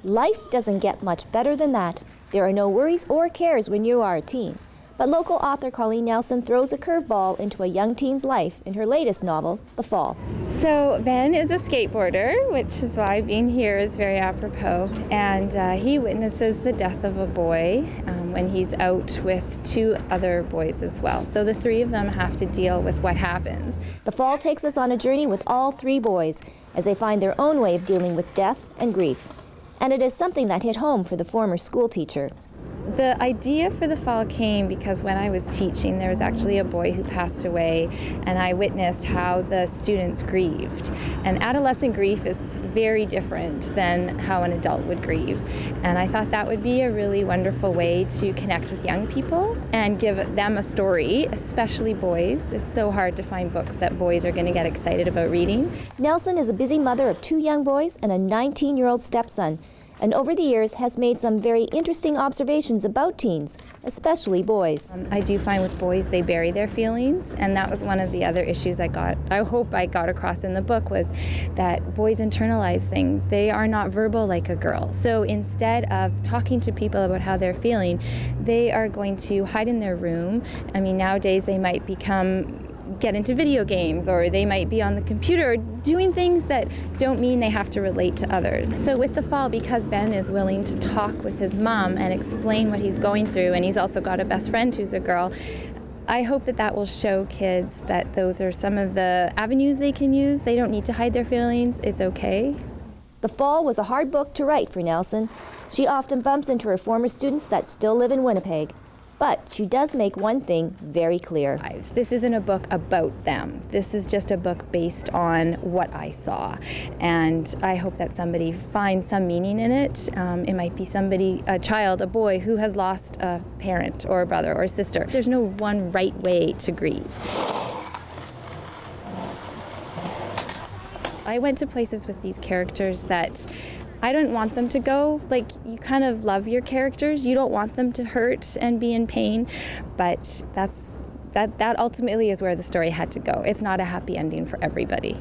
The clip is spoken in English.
Life doesn't get much better than that. There are no worries or cares when you are a teen. But local author Colleen Nelson throws a curveball into a young teen's life in her latest novel, The Fall. So Ben is a skateboarder, which is why being here is very apropos, and he witnesses the death of a boy when he's out with two other boys as well. So the three of them have to deal with what happens. The Fall takes us on a journey with all three boys as they find their own way of dealing with death and grief. And it is something that hit home for the former school teacher. The idea for The Fall came because when I was teaching, there was actually a boy who passed away, and I witnessed how the students grieved. And adolescent grief is very different than how an adult would grieve. And I thought that would be a really wonderful way to connect with young people and give them a story, especially boys. It's so hard to find books that boys are going to get excited about reading. Nelson is a busy mother of two young boys and a 19-year-old stepson, and over the years has made some very interesting observations about teens, especially boys. I do find with boys they bury their feelings, and that was one of the other issues I hope I got across in the book, was that boys internalize things. They are not verbal like a girl. So instead of talking to people about how they're feeling, they are going to hide in their room. I mean, nowadays they might get into video games, or they might be on the computer doing things that don't mean they have to relate to others. So with The Fall, because Ben is willing to talk with his mom and explain what he's going through, and he's also got a best friend who's a girl, I hope that will show kids that those are some of the avenues they can use. They don't need to hide their feelings. It's okay. The Fall was a hard book to write for Nelson. She often bumps into her former students that still live in Winnipeg. But she does make one thing very clear. This isn't a book about them. This is just a book based on what I saw. And I hope that somebody finds some meaning in it. It might be a child, a boy who has lost a parent or a brother or a sister. There's no one right way to grieve. I went to places with these characters that I don't want them to go. Like, you kind of love your characters. You don't want them to hurt and be in pain, but that ultimately is where the story had to go. It's not a happy ending for everybody.